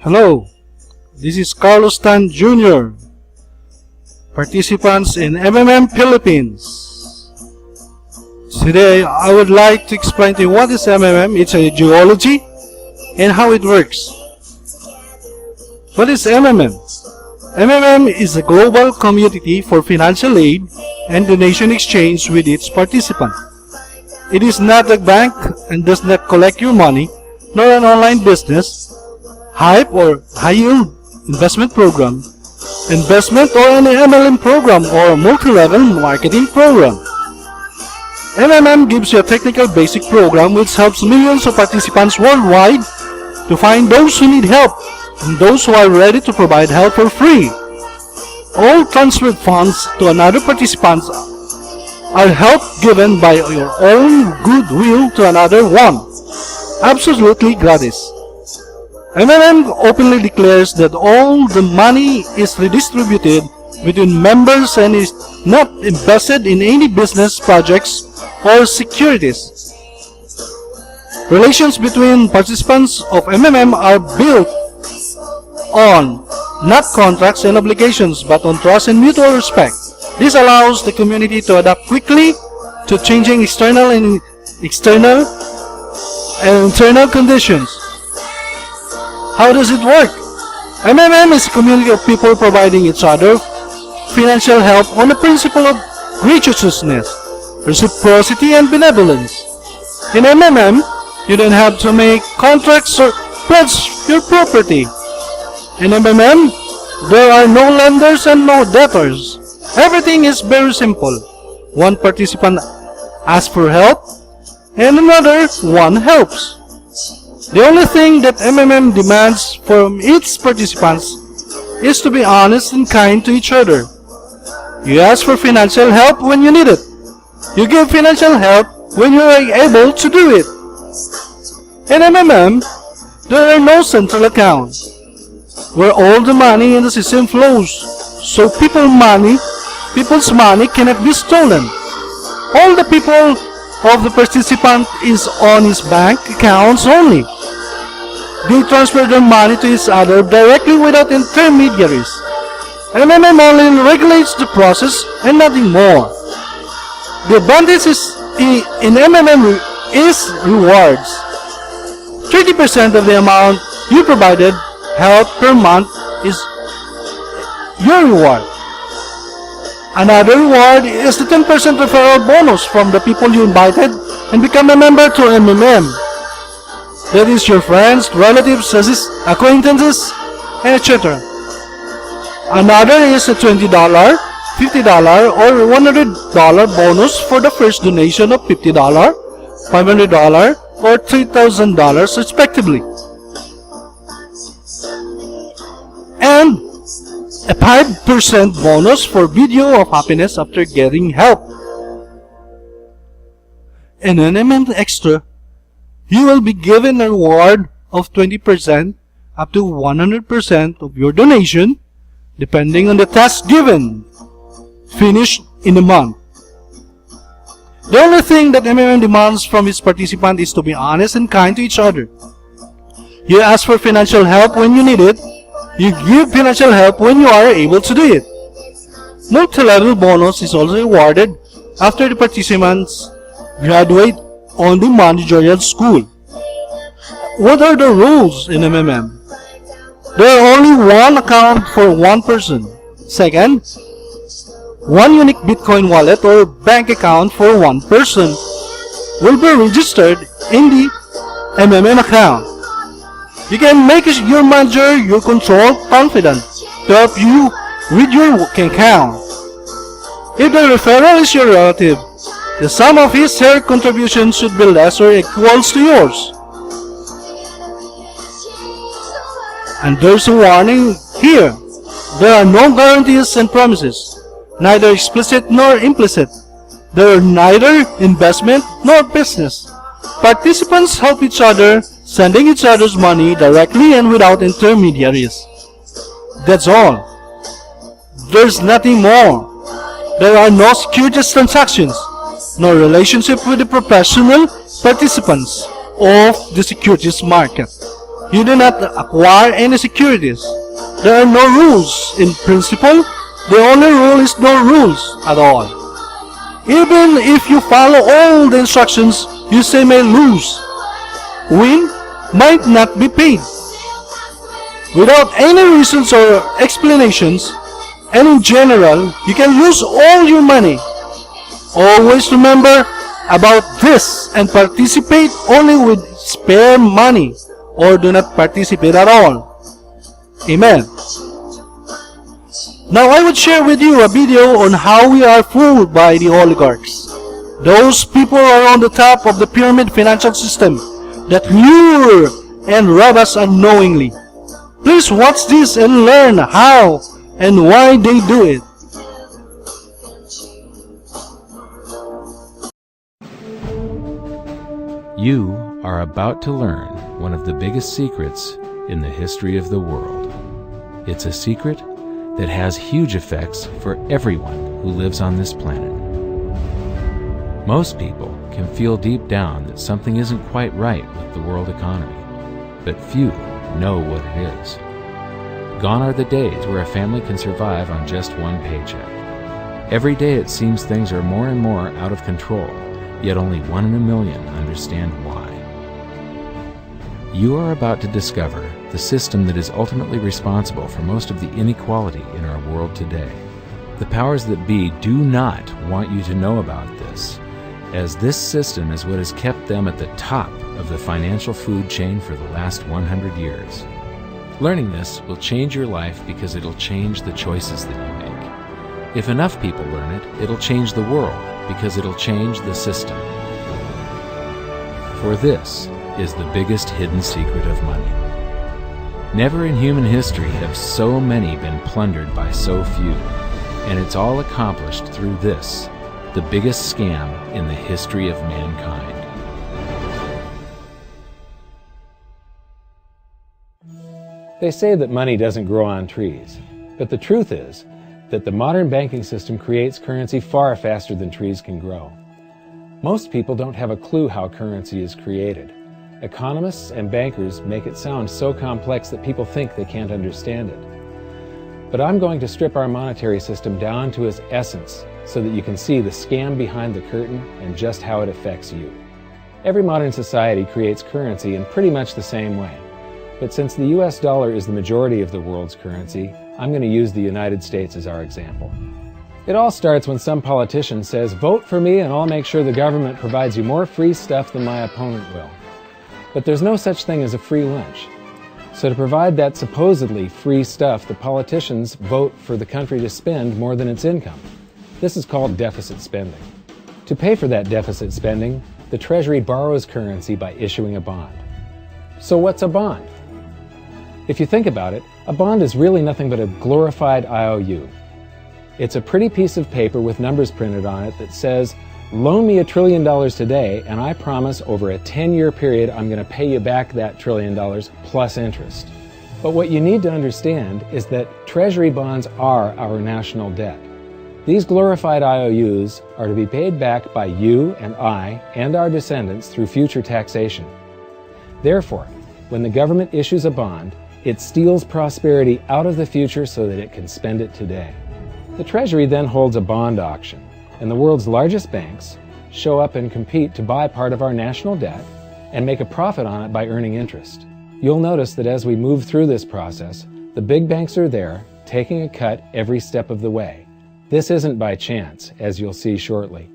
Hello, this is Carlos Tan Jr., participants in MMM Philippines. Today, I would like to explain to you what is MMM, its ideology, and how it works. What is MMM? MMM is a global community for financial aid and donation exchange with its participants. It is not a bank and does not collect your money, nor an online business, hype or high-yield investment program, investment or an MLM program or multi-level marketing program. MMM gives you a technical basic program which helps millions of participants worldwide to find those who need help and those who are ready to provide help for free. All transferred funds to another participants are help given by your own goodwill to another one. Absolutely gratis. MMM openly declares that all the money is redistributed between members and is not invested in any business projects or securities. Relations between participants of MMM are built on not contracts and obligations but on trust and mutual respect. This allows the community to adapt quickly to changing external and internal conditions. How does it work? MMM is a community of people providing each other financial help on the principle of graciousness, reciprocity, and benevolence. In MMM, you don't have to make contracts or pledge your property. In MMM, there are no lenders and no debtors. Everything is very simple. One participant asks for help, and another one helps. The only thing that MMM demands from its participants is to be honest and kind to each other. You ask for financial help when you need it. You give financial help when you are able to do it. In MMM, there are no central accounts where all the money in the system flows, so people's money cannot be stolen. All the people of the participant is on his bank accounts only. They transfer their money to each other directly without intermediaries. MMM only regulates the process and nothing more. The advantage in MMM is rewards. 30% of the amount you provided help per month is your reward. Another reward is the 10% referral bonus from the people you invited and become a member to MMM. That is your friends, relatives, acquaintances, etc. Another is a $20, $50, or $100 bonus for the first donation of $50, $500, or $3,000 respectively. And a 5% bonus for video of happiness after getting help. And an MMM Extra, you will be given a reward of 20% up to 100% of your donation, depending on the task given, finished in a month. The only thing that MMM demands from its participants is to be honest and kind to each other. You ask for financial help when you need it. You give financial help when you are able to do it. Multi-level bonus is also awarded after the participants graduate on the managerial school. What are the rules in MMM? There are only one account for one person. Second, one unique Bitcoin wallet or bank account for one person will be registered in the MMM account. You can make your manager your control confidant to help you with your account. If the referral is your relative, the sum of his or her contribution should be less or equals to yours. And there's a warning here. There are no guarantees and promises, neither explicit nor implicit. There are neither investment nor business. Participants help each other, sending each other's money directly and without intermediaries. That's all. There's nothing more. There are no securities transactions, no relationship with the professional participants of the securities market. You do not acquire any securities. There are no rules in principle. The only rule is no rules at all. Even if you follow all the instructions, you say may lose. Win might not be paid. Without any reasons or explanations, and in general, you can lose all your money. Always remember about this and participate only with spare money or do not participate at all. Amen. Now I would share with you a video on how we are fooled by the oligarchs. Those people are on the top of the pyramid financial system that lure and rob us unknowingly. Please watch this and learn how and why they do it. You are about to learn one of the biggest secrets in the history of the world. It's a secret that has huge effects for everyone who lives on this planet. Most people can feel deep down that something isn't quite right with the world economy, but few know what it is. Gone are the days where a family can survive on just one paycheck. Every day it seems things are more and more out of control, yet only 1 in a million understand why. You are about to discover the system that is ultimately responsible for most of the inequality in our world today. The powers that be do not want you to know about this, as this system is what has kept them at the top of the financial food chain for the last 100 years. Learning this will change your life because it'll change the choices that you make. If enough people learn it, it'll change the world because it'll change the system. For this is the biggest hidden secret of money. Never in human history have so many been plundered by so few, and it's all accomplished through this, the biggest scam in the history of mankind. They say that money doesn't grow on trees, but the truth is that the modern banking system creates currency far faster than trees can grow. Most people don't have a clue how currency is created. Economists and bankers make it sound so complex that people think they can't understand it. But I'm going to strip our monetary system down to its essence so that you can see the scam behind the curtain and just how it affects you. Every modern society creates currency in pretty much the same way. But since the US dollar is the majority of the world's currency, I'm going to use the United States as our example. It all starts when some politician says, "Vote for me and I'll make sure the government provides you more free stuff than my opponent will." But there's no such thing as a free lunch. So to provide that supposedly free stuff, the politicians vote for the country to spend more than its income. This is called deficit spending. To pay for that deficit spending, the Treasury borrows currency by issuing a bond. So what's a bond? If you think about it, a bond is really nothing but a glorified IOU. It's a pretty piece of paper with numbers printed on it that says, "Loan me $1 trillion today, and I promise over a 10-year period I'm going to pay you back that $1 trillion plus interest." But what you need to understand is that Treasury bonds are our national debt. These glorified IOUs are to be paid back by you and I and our descendants through future taxation. Therefore, when the government issues a bond, it steals prosperity out of the future so that it can spend it today. The Treasury then holds a bond auction, and the world's largest banks show up and compete to buy part of our national debt and make a profit on it by earning interest. You'll notice that as we move through this process, the big banks are there, taking a cut every step of the way. This isn't by chance, as you'll see shortly.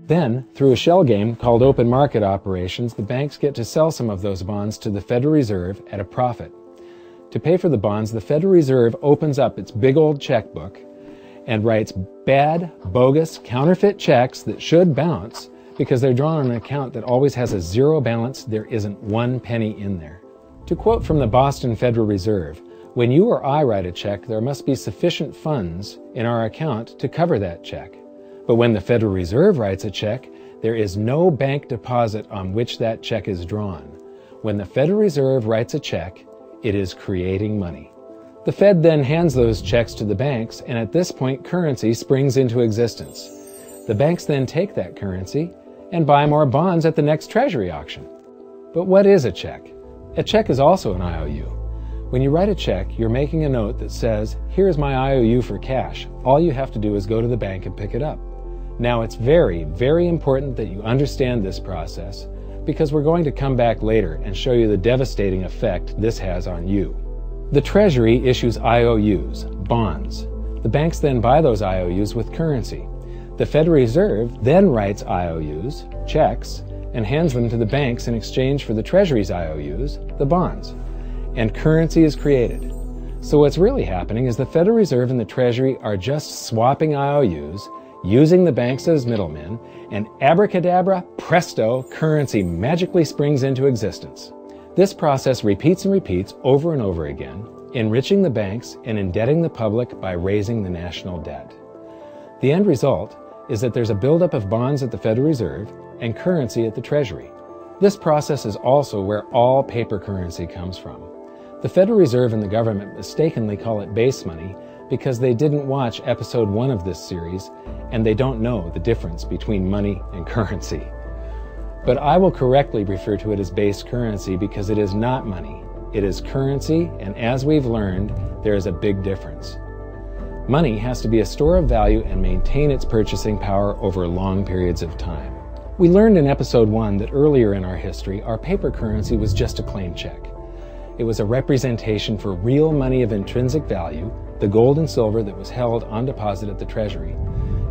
Then, through a shell game called open market operations, the banks get to sell some of those bonds to the Federal Reserve at a profit. To pay for the bonds, the Federal Reserve opens up its big old checkbook and writes bad, bogus, counterfeit checks that should bounce because they're drawn on an account that always has a zero balance. There isn't 1 penny in there. To quote from the Boston Federal Reserve, "When you or I write a check, there must be sufficient funds in our account to cover that check. But when the Federal Reserve writes a check, there is no bank deposit on which that check is drawn. When the Federal Reserve writes a check, it is creating money." The Fed then hands those checks to the banks, and at this point, currency springs into existence. The banks then take that currency and buy more bonds at the next Treasury auction. But what is a check? A check is also an IOU. When you write a check, you're making a note that says, "Here's my IOU for cash. All you have to do is go to the bank and pick it up." Now, it's very, very important that you understand this process, because we're going to come back later and show you the devastating effect this has on you. The Treasury issues IOUs, bonds. The banks then buy those IOUs with currency. The Federal Reserve then writes IOUs, checks, and hands them to the banks in exchange for the Treasury's IOUs, the bonds. And currency is created. So what's really happening is the Federal Reserve and the Treasury are just swapping IOUs, using the banks as middlemen, and abracadabra, presto, currency magically springs into existence. This process repeats and repeats over and over again, enriching the banks and indebting the public by raising the national debt. The end result is that there's a buildup of bonds at the Federal Reserve and currency at the Treasury. This process is also where all paper currency comes from. The Federal Reserve and the government mistakenly call it base money because they didn't watch episode 1 of this series and they don't know the difference between money and currency. But I will correctly refer to it as base currency because it is not money. It is currency, and as we've learned, there is a big difference. Money has to be a store of value and maintain its purchasing power over long periods of time. We learned in episode 1 that earlier in our history, our paper currency was just a claim check. It was a representation for real money of intrinsic value, the gold and silver that was held on deposit at the Treasury.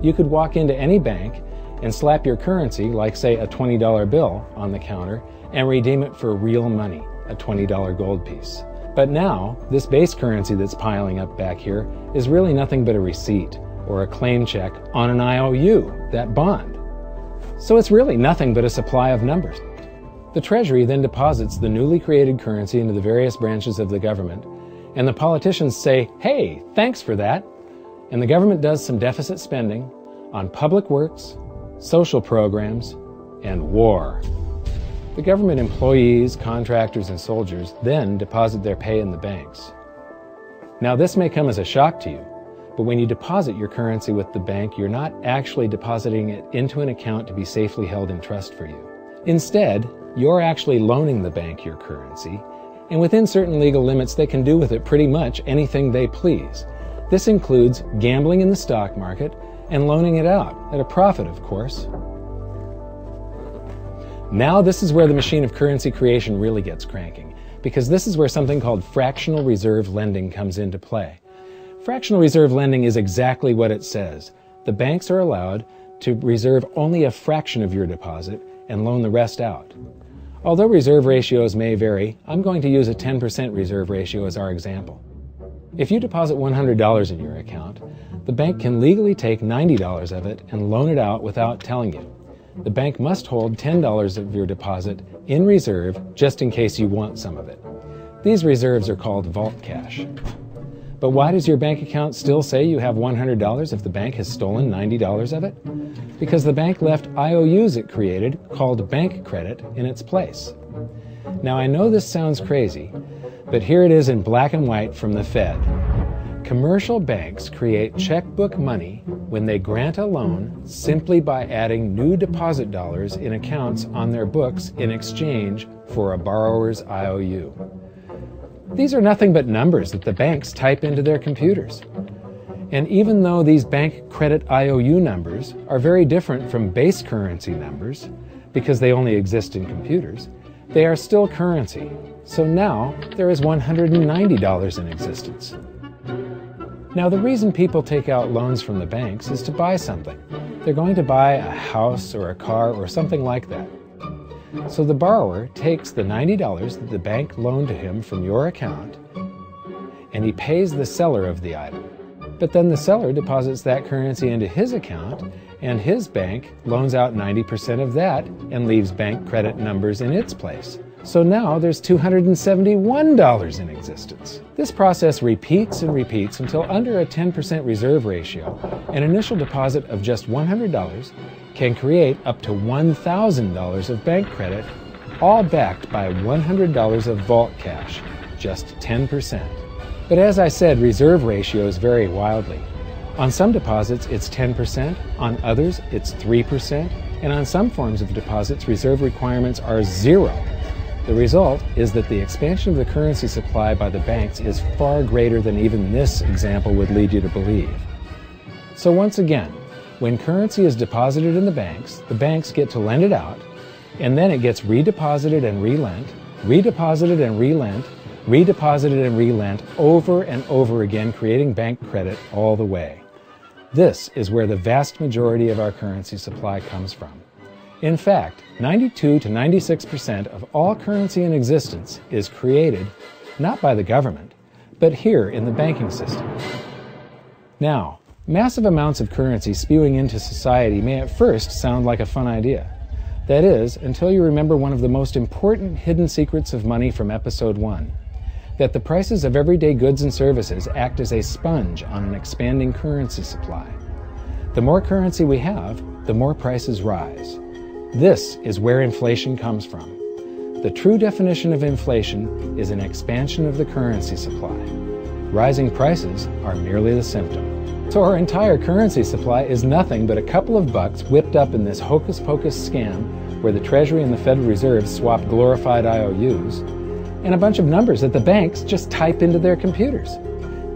You could walk into any bank and slap your currency, like say a $20 bill, on the counter and redeem it for real money, a $20 gold piece. But now, this base currency that's piling up back here is really nothing but a receipt or a claim check on an IOU, that bond. So it's really nothing but a supply of numbers. The Treasury then deposits the newly created currency into the various branches of the government, and the politicians say, "Hey, thanks for that." And the government does some deficit spending on public works, social programs, and war. The government employees, contractors, and soldiers then deposit their pay in the banks. Now, this may come as a shock to you, but when you deposit your currency with the bank, you're not actually depositing it into an account to be safely held in trust for you. Instead, you're actually loaning the bank your currency, and within certain legal limits, they can do with it pretty much anything they please. This includes gambling in the stock market and loaning it out, at a profit, of course. Now this is where the machine of currency creation really gets cranking, because this is where something called fractional reserve lending comes into play. Fractional reserve lending is exactly what it says. The banks are allowed to reserve only a fraction of your deposit and loan the rest out. Although reserve ratios may vary, I'm going to use a 10% reserve ratio as our example. If you deposit $100 in your account, the bank can legally take $90 of it and loan it out without telling you. The bank must hold $10 of your deposit in reserve just in case you want some of it. These reserves are called vault cash. But why does your bank account still say you have $100 if the bank has stolen $90 of it? Because the bank left IOUs it created, called bank credit, in its place. Now, I know this sounds crazy, but here it is in black and white from the Fed. Commercial banks create checkbook money when they grant a loan simply by adding new deposit dollars in accounts on their books in exchange for a borrower's IOU. These are nothing but numbers that the banks type into their computers. And even though these bank credit IOU numbers are very different from base currency numbers, because they only exist in computers, they are still currency. So now there is $190 in existence. Now, the reason people take out loans from the banks is to buy something. They're going to buy a house or a car or something like that. So the borrower takes the $90 that the bank loaned to him from your account, and he pays the seller of the item. But then the seller deposits that currency into his account, and his bank loans out 90% of that and leaves bank credit numbers in its place. So now there's $271 in existence. This process repeats and repeats until under a 10% reserve ratio, an initial deposit of just $100 can create up to $1,000 of bank credit, all backed by $100 of vault cash, just 10%. But as I said, reserve ratios vary wildly. On some deposits, it's 10%, on others, it's 3%, and on some forms of deposits, reserve requirements are 0. The result is that the expansion of the currency supply by the banks is far greater than even this example would lead you to believe. So once again, when currency is deposited in the banks get to lend it out, and then it gets redeposited and relent, redeposited and relent, redeposited and relent over and over again, creating bank credit all the way. This is where the vast majority of our currency supply comes from. In fact, 92 to 96% of all currency in existence is created not by the government, but here in the banking system. Now, massive amounts of currency spewing into society may at first sound like a fun idea. That is, until you remember one of the most important hidden secrets of money from episode 1, that the prices of everyday goods and services act as a sponge on an expanding currency supply. The more currency we have, the more prices rise. This is where inflation comes from. The true definition of inflation is an expansion of the currency supply. Rising prices are merely the symptom. So our entire currency supply is nothing but a couple of bucks whipped up in this hocus-pocus scam where the Treasury and the Federal Reserve swap glorified IOUs, and a bunch of numbers that the banks just type into their computers.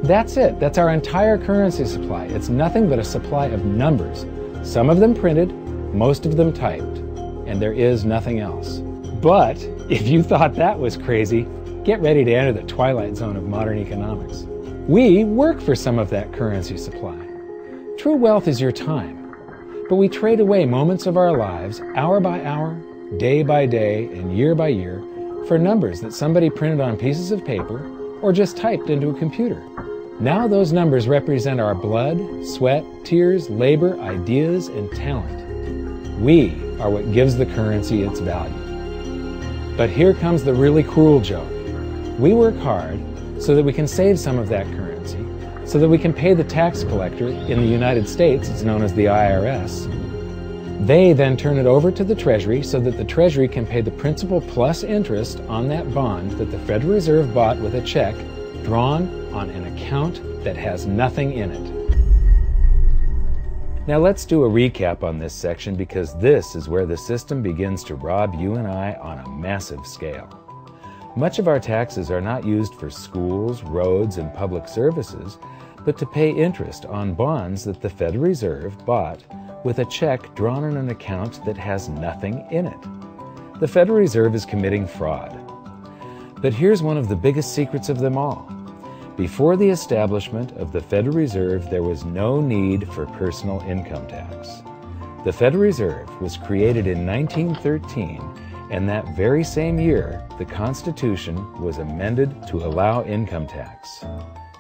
That's it. That's our entire currency supply. It's nothing but a supply of numbers. Some of them printed, most of them typed, and there is nothing else. But if you thought that was crazy, get ready to enter the twilight zone of modern economics. We work for some of that currency supply. True wealth is your time, but we trade away moments of our lives, hour by hour, day by day, and year by year, for numbers that somebody printed on pieces of paper or just typed into a computer. Now those numbers represent our blood, sweat, tears, labor, ideas, and talent. We are what gives the currency its value. But here comes the really cruel joke. We work hard so that we can save some of that currency, so that we can pay the tax collector. In the United States, it's known as the IRS. They then turn it over to the Treasury so that the Treasury can pay the principal plus interest on that bond that the Federal Reserve bought with a check drawn on an account that has nothing in it. Now let's do a recap on this section, because this is where the system begins to rob you and I on a massive scale. Much of our taxes are not used for schools, roads, and public services, but to pay interest on bonds that the Federal Reserve bought with a check drawn on an account that has nothing in it. The Federal Reserve is committing fraud. But here's one of the biggest secrets of them all. Before the establishment of the Federal Reserve, there was no need for personal income tax. The Federal Reserve was created in 1913, and that very same year, the Constitution was amended to allow income tax.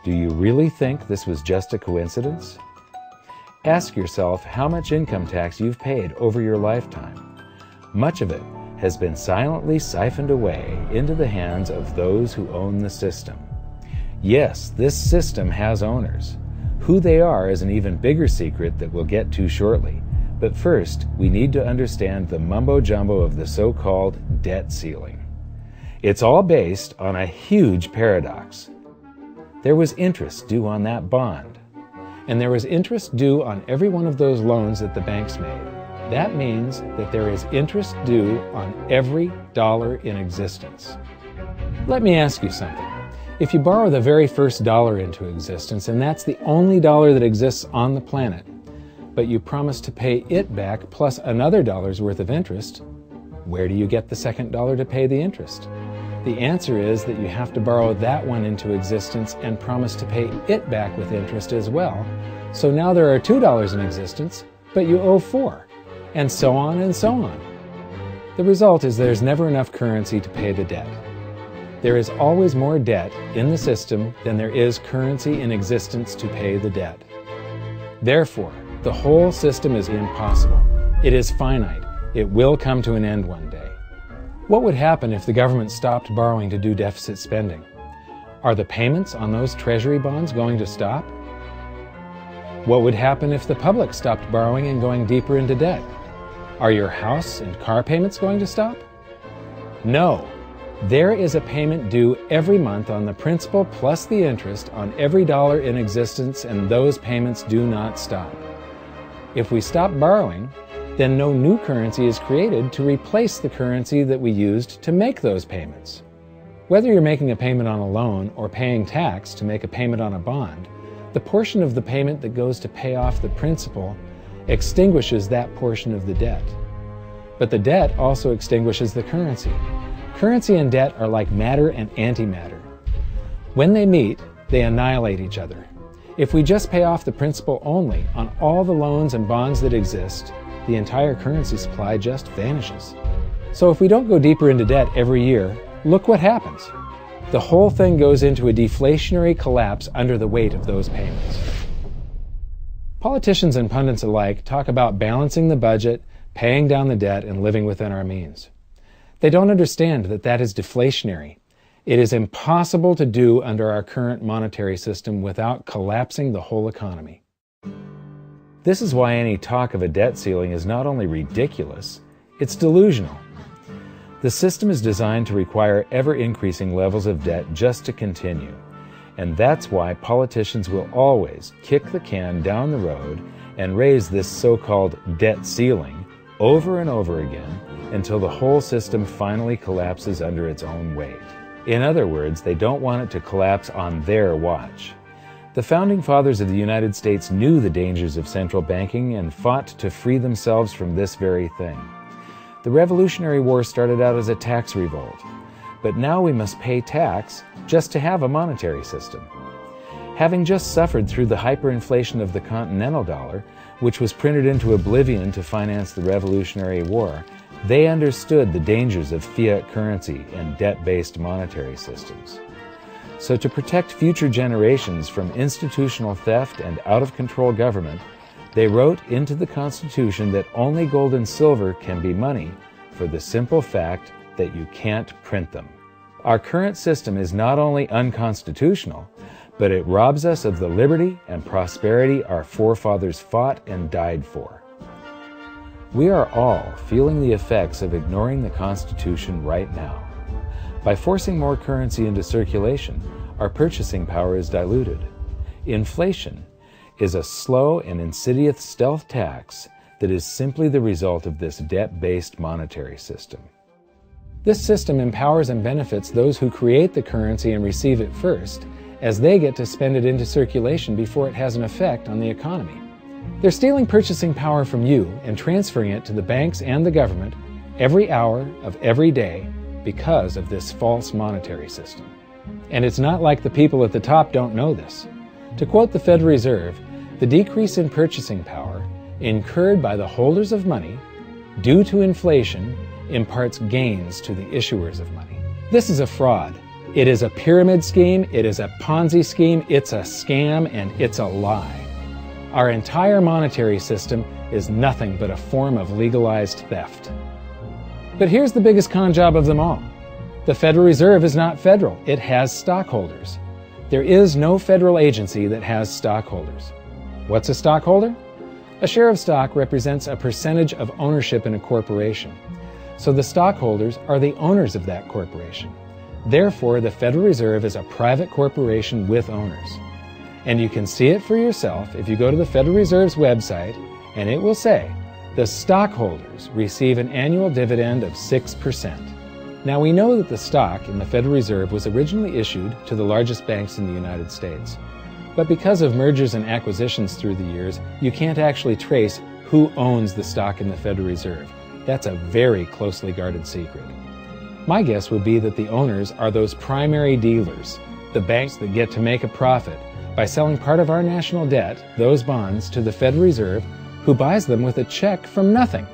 Do you really think this was just a coincidence? Ask yourself how much income tax you've paid over your lifetime. Much of it has been silently siphoned away into the hands of those who own the system. Yes, this system has owners. Who they are is an even bigger secret that we'll get to shortly. But first, we need to understand the mumbo-jumbo of the so-called debt ceiling. It's all based on a huge paradox. There was interest due on that bond, and there was interest due on every one of those loans that the banks made. That means that there is interest due on every dollar in existence. Let me ask you something. If you borrow the very first dollar into existence, and that's the only dollar that exists on the planet, but you promise to pay it back plus another dollar's worth of interest, where do you get the second dollar to pay the interest? The answer is that you have to borrow that one into existence and promise to pay it back with interest as well. So now there are $2 in existence, but you owe $4, and so on and so on. The result is there's never enough currency to pay the debt. There is always more debt in the system than there is currency in existence to pay the debt. Therefore, the whole system is impossible. It is finite. It will come to an end one day. What would happen if the government stopped borrowing to do deficit spending? Are the payments on those treasury bonds going to stop? What would happen if the public stopped borrowing and going deeper into debt? Are your house and car payments going to stop? No. There is a payment due every month on the principal plus the interest on every dollar in existence, and those payments do not stop. If we stop borrowing, then no new currency is created to replace the currency that we used to make those payments. Whether you're making a payment on a loan or paying tax to make a payment on a bond, the portion of the payment that goes to pay off the principal extinguishes that portion of the debt. But the debt also extinguishes the currency. Currency and debt are like matter and antimatter. When they meet, they annihilate each other. If we just pay off the principal only on all the loans and bonds that exist, the entire currency supply just vanishes. So if we don't go deeper into debt every year, look what happens. The whole thing goes into a deflationary collapse under the weight of those payments. Politicians and pundits alike talk about balancing the budget, paying down the debt, and living within our means. They don't understand that that is deflationary. It is impossible to do under our current monetary system without collapsing the whole economy. This is why any talk of a debt ceiling is not only ridiculous, it's delusional. The system is designed to require ever-increasing levels of debt just to continue. And that's why politicians will always kick the can down the road and raise this so-called debt ceiling over and over again until the whole system finally collapses under its own weight. In other words, they don't want it to collapse on their watch. The Founding Fathers of the United States knew the dangers of central banking and fought to free themselves from this very thing. The Revolutionary War started out as a tax revolt, but now we must pay tax just to have a monetary system. Having just suffered through the hyperinflation of the continental dollar, which was printed into oblivion to finance the Revolutionary War, they understood the dangers of fiat currency and debt-based monetary systems. So to protect future generations from institutional theft and out-of-control government, they wrote into the Constitution that only gold and silver can be money for the simple fact that you can't print them. Our current system is not only unconstitutional, but it robs us of the liberty and prosperity our forefathers fought and died for. We are all feeling the effects of ignoring the Constitution right now. By forcing more currency into circulation, our purchasing power is diluted. Inflation is a slow and insidious stealth tax that is simply the result of this debt-based monetary system. This system empowers and benefits those who create the currency and receive it first, as they get to spend it into circulation before it has an effect on the economy. They're stealing purchasing power from you and transferring it to the banks and the government every hour of every day because of this false monetary system. And it's not like the people at the top don't know this. To quote the Federal Reserve, the decrease in purchasing power incurred by the holders of money due to inflation imparts gains to the issuers of money. This is a fraud. It is a pyramid scheme, it is a Ponzi scheme, it's a scam, and it's a lie. Our entire monetary system is nothing but a form of legalized theft. But here's the biggest con job of them all. The Federal Reserve is not federal, it has stockholders. There is no federal agency that has stockholders. What's a stockholder? A share of stock represents a percentage of ownership in a corporation. So the stockholders are the owners of that corporation. Therefore, the Federal Reserve is a private corporation with owners. And you can see it for yourself if you go to the Federal Reserve's website, and it will say, the stockholders receive an annual dividend of 6%. Now we know that the stock in the Federal Reserve was originally issued to the largest banks in the United States. But because of mergers and acquisitions through the years, you can't actually trace who owns the stock in the Federal Reserve. That's a very closely guarded secret. My guess would be that the owners are those primary dealers, the banks that get to make a profit by selling part of our national debt, those bonds, to the Federal Reserve, who buys them with a check from nothing.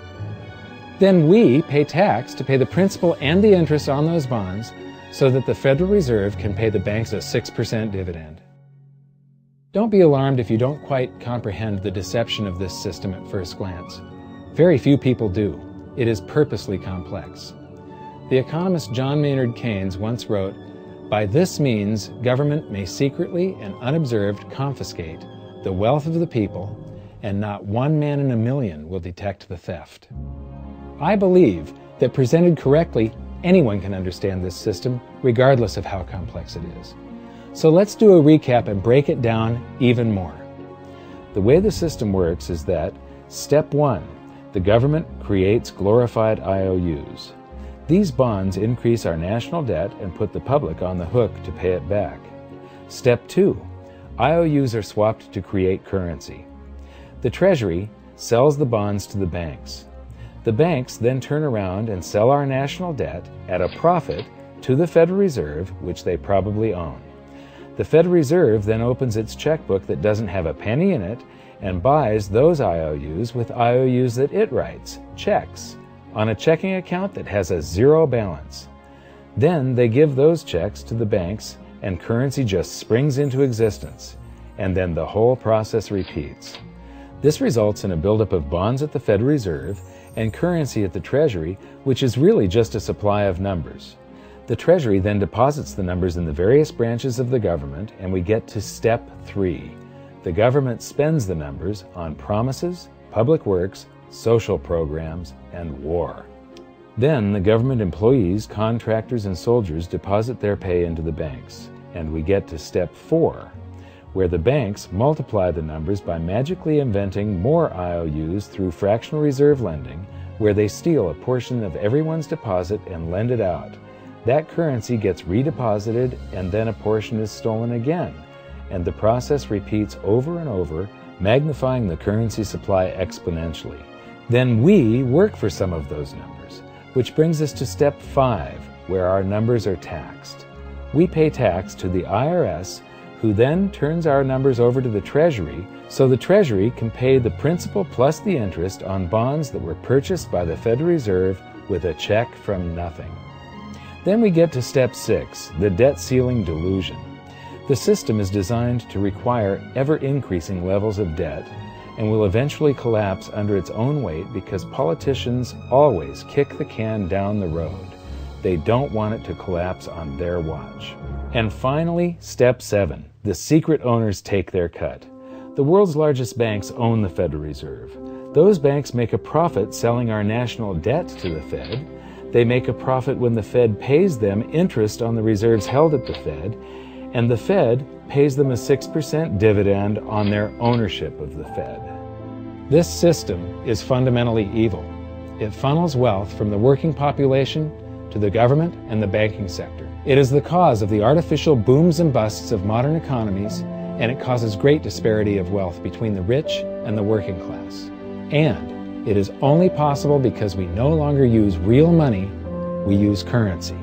Then we pay tax to pay the principal and the interest on those bonds so that the Federal Reserve can pay the banks a 6% dividend. Don't be alarmed if you don't quite comprehend the deception of this system at first glance. Very few people do. It is purposely complex. The economist John Maynard Keynes once wrote, "By this means, government may secretly and unobserved confiscate the wealth of the people, and not one man in a million will detect the theft." I believe that presented correctly, anyone can understand this system, regardless of how complex it is. So let's do a recap and break it down even more. The way the system works is that, step 1, The government creates glorified IOUs. These bonds increase our national debt and put the public on the hook to pay it back. Step 2. IOUs are swapped to create currency. The Treasury sells the bonds to the banks. The banks then turn around and sell our national debt at a profit to the Federal Reserve, which they probably own. The Federal Reserve then opens its checkbook that doesn't have a penny in it and buys those IOUs with IOUs that it writes, checks, on a checking account that has a zero balance. Then they give those checks to the banks and currency just springs into existence, and then the whole process repeats. This results in a buildup of bonds at the Federal Reserve and currency at the Treasury, which is really just a supply of numbers. The Treasury then deposits the numbers in the various branches of the government, and we get to step 3. The government spends the numbers on promises, public works, social programs, and war. Then the government employees, contractors, and soldiers deposit their pay into the banks, and we get to step 4, where the banks multiply the numbers by magically inventing more IOUs through fractional reserve lending, where they steal a portion of everyone's deposit and lend it out. That currency gets redeposited, and then a portion is stolen again, and the process repeats over and over, magnifying the currency supply exponentially. Then we work for some of those numbers, which brings us to step 5, where our numbers are taxed. We pay tax to the IRS, who then turns our numbers over to the Treasury, so the Treasury can pay the principal plus the interest on bonds that were purchased by the Federal Reserve with a check from nothing. Then we get to step 6, the debt ceiling delusion. The system is designed to require ever-increasing levels of debt and will eventually collapse under its own weight because politicians always kick the can down the road. They don't want it to collapse on their watch. And finally, step 7, the secret owners take their cut. The world's largest banks own the Federal Reserve. Those banks make a profit selling our national debt to the Fed. They make a profit when the Fed pays them interest on the reserves held at the Fed, and the Fed pays them a 6% dividend on their ownership of the Fed. This system is fundamentally evil. It funnels wealth from the working population to the government and the banking sector. It is the cause of the artificial booms and busts of modern economies, and it causes great disparity of wealth between the rich and the working class. And it is only possible because we no longer use real money, we use currency.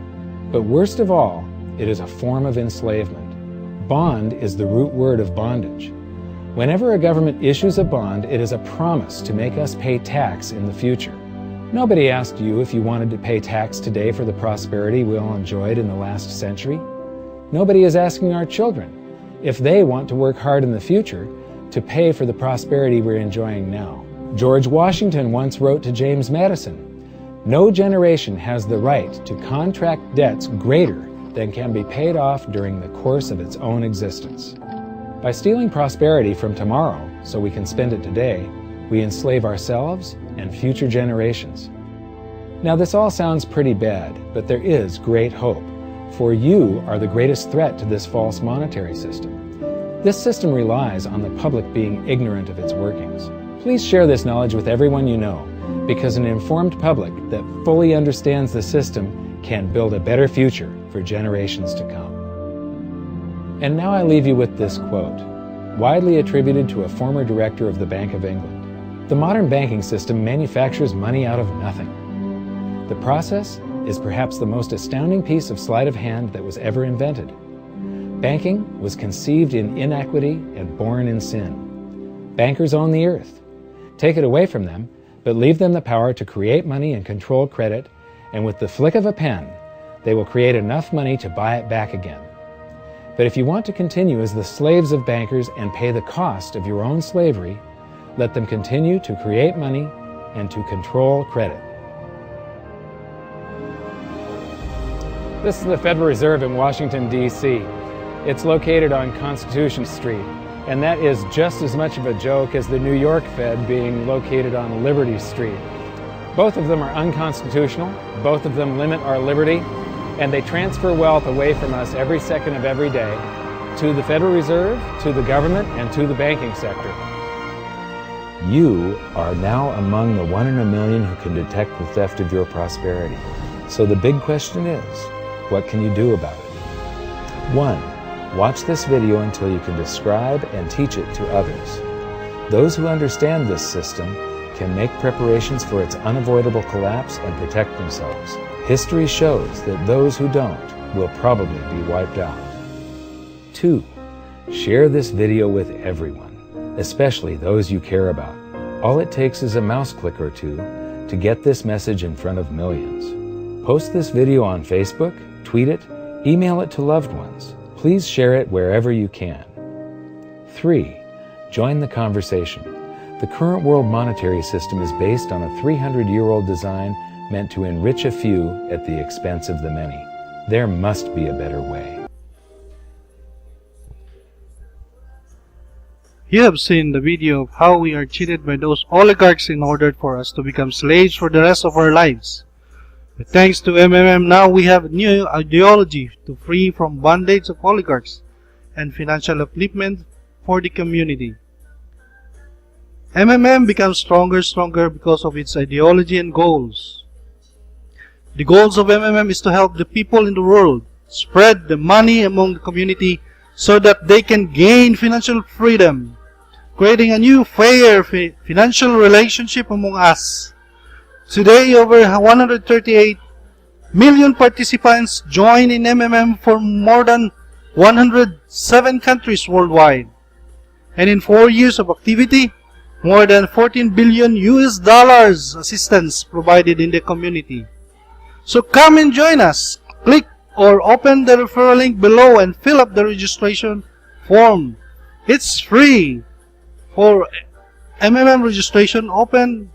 But worst of all, it is a form of enslavement. Bond is the root word of bondage. Whenever a government issues a bond, it is a promise to make us pay tax in the future. Nobody asked you if you wanted to pay tax today for the prosperity we all enjoyed in the last century. Nobody is asking our children if they want to work hard in the future to pay for the prosperity we're enjoying now. George Washington once wrote to James Madison, "No generation has the right to contract debts greater than can be paid off during the course of its own existence." By stealing prosperity from tomorrow so we can spend it today, we enslave ourselves and future generations. Now this all sounds pretty bad, but there is great hope, for you are the greatest threat to this false monetary system. This system relies on the public being ignorant of its workings. Please share this knowledge with everyone you know, because an informed public that fully understands the system can build a better future for generations to come. And now I leave you with this quote, widely attributed to a former director of the Bank of England. The modern banking system manufactures money out of nothing. The process is perhaps the most astounding piece of sleight of hand that was ever invented. Banking was conceived in inequity and born in sin. Bankers own the earth. Take it away from them, but leave them the power to create money and control credit, and with the flick of a pen, they will create enough money to buy it back again. But if you want to continue as the slaves of bankers and pay the cost of your own slavery, let them continue to create money and to control credit. This is the Federal Reserve in Washington, D.C. It's located on Constitution Street, and that is just as much of a joke as the New York Fed being located on Liberty Street. Both of them are unconstitutional, both of them limit our liberty, and they transfer wealth away from us every second of every day to the Federal Reserve, to the government, and to the banking sector. You are now among the 1 in a million who can detect the theft of your prosperity. So the big question is, what can you do about it? 1. Watch this video until you can describe and teach it to others. Those who understand this system can make preparations for its unavoidable collapse and protect themselves. History shows that those who don't will probably be wiped out. 2. Share this video with everyone, especially those you care about. All it takes is a mouse click or two to get this message in front of millions. Post this video on Facebook, tweet it, email it to loved ones. Please share it wherever you can. 3. Join the conversation. The current world monetary system is based on a 300-year-old design meant to enrich a few at the expense of the many. There must be a better way. You have seen the video of how we are cheated by those oligarchs in order for us to become slaves for the rest of our lives. But thanks to MMM, now we have a new ideology to free from bondage of oligarchs and financial upliftment for the community. MMM becomes stronger because of its ideology and goals. The goals of MMM is to help the people in the world spread the money among the community so that they can gain financial freedom, creating a new fair financial relationship among us. Today, over 138 million participants join in MMM from more than 107 countries worldwide. And in 4 years of activity, more than 14 billion US dollars assistance provided in the community. So come and join us. Click or open the referral link below and fill up the registration form. It's free. For MMM registration, open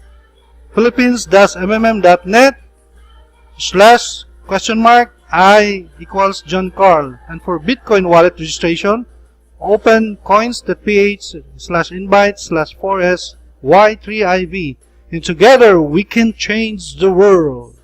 philippines.mmm.net/?I=John Carl. And for Bitcoin wallet registration, open coins.ph/invite/4SY3IV. And together we can change the world.